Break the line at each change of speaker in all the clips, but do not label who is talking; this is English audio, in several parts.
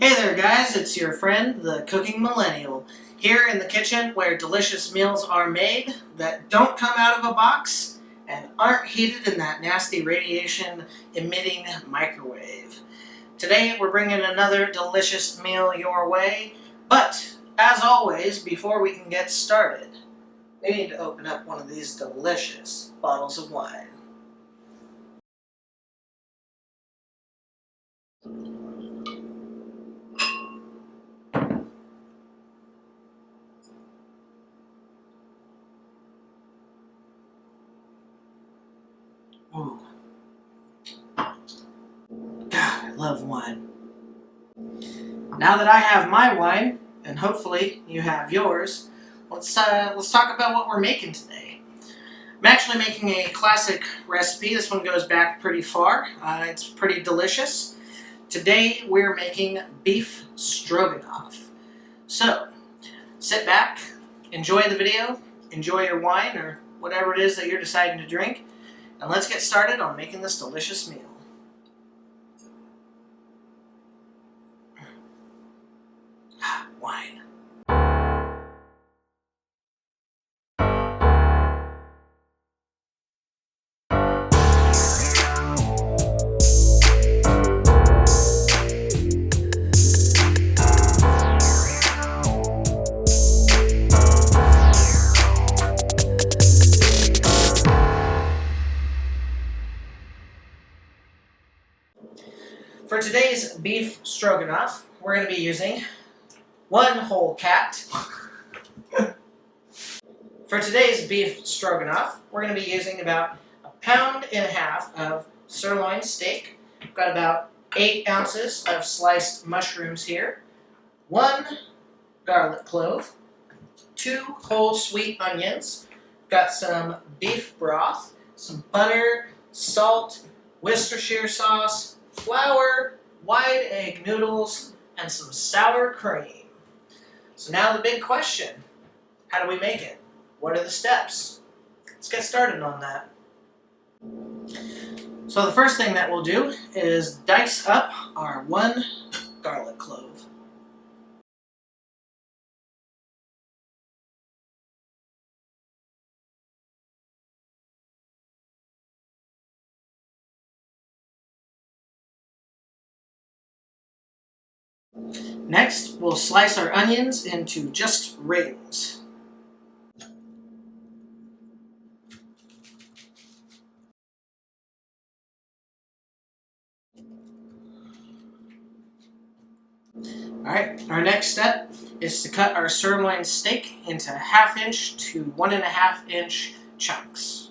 Hey there guys, it's your friend, the Cooking Millennial, here in the kitchen where delicious meals are made that don't come out of a box and aren't heated in that nasty radiation emitting microwave. Today we're bringing another delicious meal your way, but as always, before we can get started, we need to open up one of these delicious bottles of wine. Ooh. God, I love wine. Now that I have my wine, and hopefully you have yours, let's talk about what we're making today. I'm actually making a classic recipe. This one goes back pretty far. It's pretty delicious. Today we're making beef stroganoff. So, sit back, enjoy the video, enjoy your wine or whatever it is that you're deciding to drink, and let's get started on making this delicious meal. Wine. For today's beef stroganoff, we're going to be using one whole cat. For today's beef stroganoff, we're going to be using about 1.5 pounds of sirloin steak. We've got about 8 ounces of sliced mushrooms here, 1 garlic clove, 2 whole sweet onions. We've got some beef broth, some butter, salt, Worcestershire sauce, flour, wide egg noodles, and some sour cream. So now the big question, how do we make it? What are the steps? Let's get started on that. So the first thing that we'll do is dice up our 1 garlic clove. Next, we'll slice our onions into just rings. Alright, our next step is to cut our sirloin steak into 1/2 inch to 1.5 inch chunks.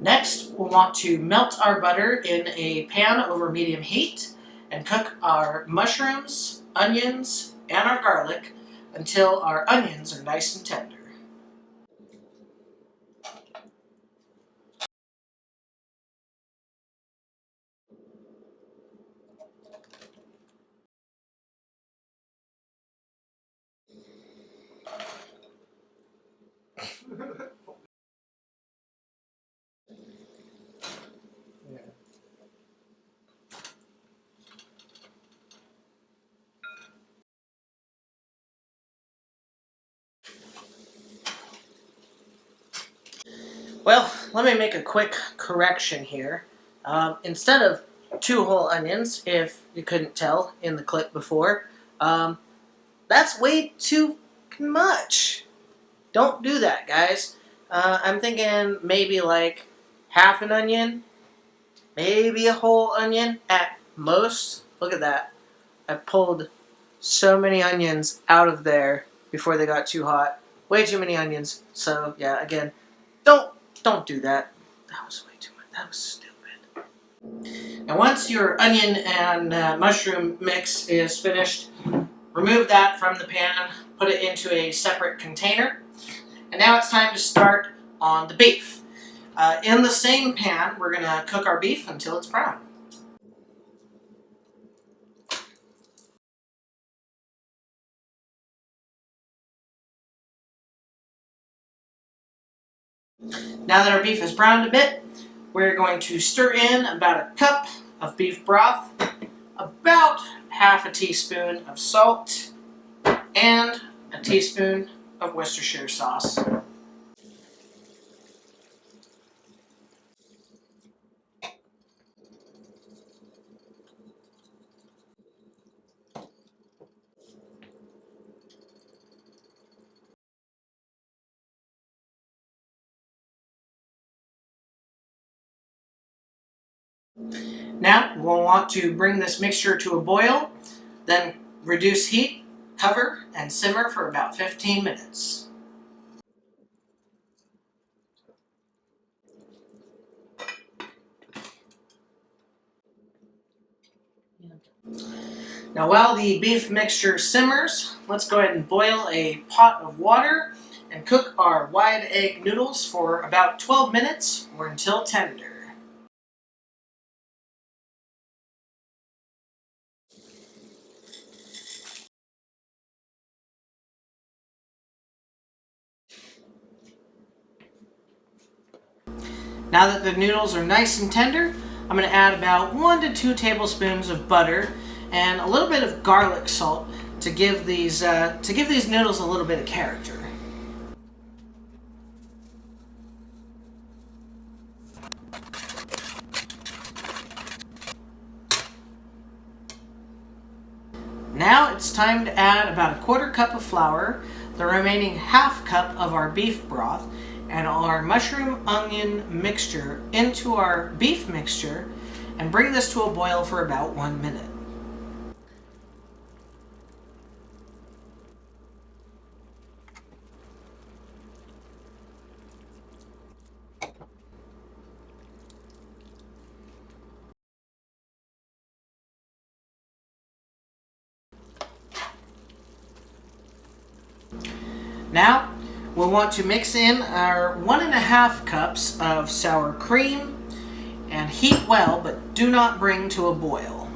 Next, we'll want to melt our butter in a pan over medium heat and cook our mushrooms, onions, and our garlic until our onions are nice and tender. Well, let me make a quick correction here. Instead of 2 whole onions, if you couldn't tell in the clip before, that's way too much. Don't do that, guys. I'm thinking maybe like 1/2 an onion, maybe a whole onion at most. Look at that. I pulled so many onions out of there before they got too hot. Way too many onions. So yeah, again, don't do that. That was way too much. That was stupid. And once your onion and mushroom mix is finished, remove that from the pan, put it into a separate container, and now it's time to start on the beef. In the same pan, we're going to cook our beef until it's brown. Now that our beef is browned a bit, we're going to stir in about a cup of beef broth, about half a teaspoon of salt, and a teaspoon of Worcestershire sauce. Now we'll want to bring this mixture to a boil, then reduce heat, cover, and simmer for about 15 minutes. Now while the beef mixture simmers, let's go ahead and boil a pot of water and cook our wide egg noodles for about 12 minutes or until tender. Now that the noodles are nice and tender, I'm going to add about 1 to 2 tablespoons of butter and a little bit of garlic salt to give these noodles a little bit of character. Now it's time to add about a 1/4 cup of flour, the remaining 1/2 cup of our beef broth, and our mushroom onion mixture into our beef mixture, and bring this to a boil for about 1 minute. Now, we'll want to mix in our 1½ cups of sour cream and heat well, but do not bring to a boil.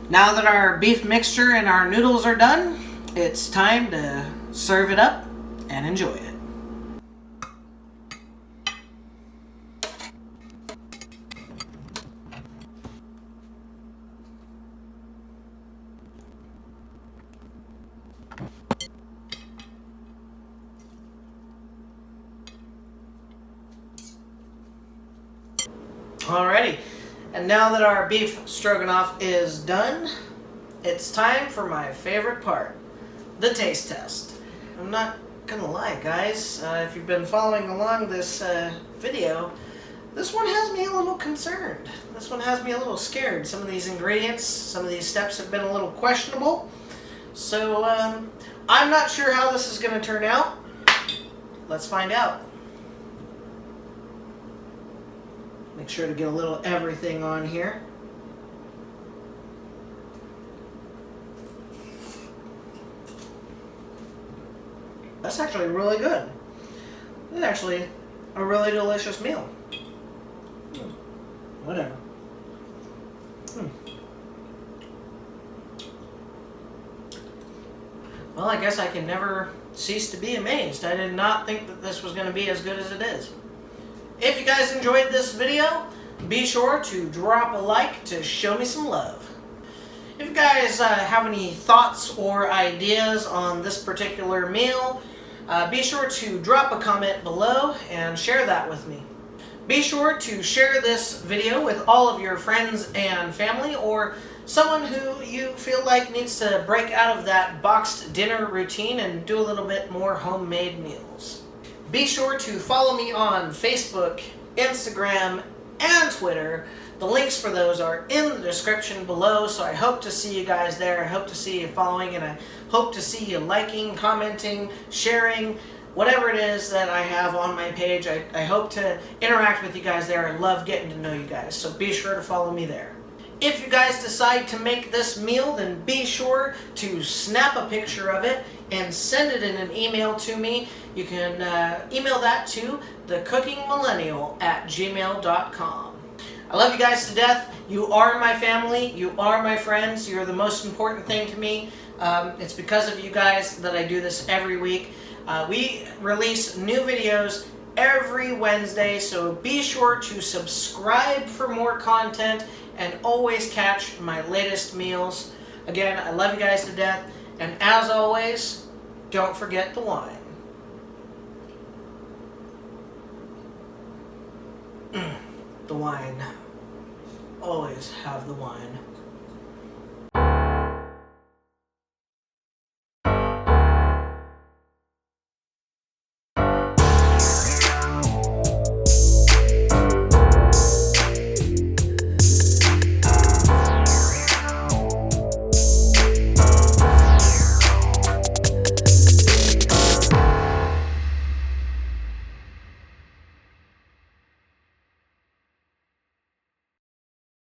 Now that our beef mixture and our noodles are done, it's time to serve it up and enjoy it. Alrighty, and now that our beef stroganoff is done, it's time for my favorite part, the taste test. I'm not gonna lie, guys, if you've been following along this video, this one has me a little concerned. This one has me a little scared. Some of these ingredients, some of these steps have been a little questionable. So I'm not sure how this is gonna turn out. Let's find out. Make sure to get a little everything on here. That's actually really good. It's actually a really delicious meal. Whatever. Well, I guess I can never cease to be amazed. I did not think that this was going to be as good as it is. If you guys enjoyed this video, be sure to drop a like to show me some love. If you guys have any thoughts or ideas on this particular meal, be sure to drop a comment below and share that with me. Be sure to share this video with all of your friends and family, or someone who you feel like needs to break out of that boxed dinner routine and do a little bit more homemade meals. Be sure to follow me on Facebook, Instagram, and Twitter. The links for those are in the description below, so I hope to see you guys there. I hope to see you following, and I hope to see you liking, commenting, sharing, whatever it is that I have on my page. I hope to interact with you guys there. I love getting to know you guys, so be sure to follow me there. If you guys decide to make this meal, then be sure to snap a picture of it, and send it in an email to me. You can email that to thecookingmillennial@gmail.com. I love you guys to death. You are my family. You are my friends. You're the most important thing to me. It's because of you guys that I do this every week. We release new videos every Wednesday, so be sure to subscribe for more content and always catch my latest meals. Again, I love you guys to death, and as always, don't forget the wine. The wine. Always have the wine.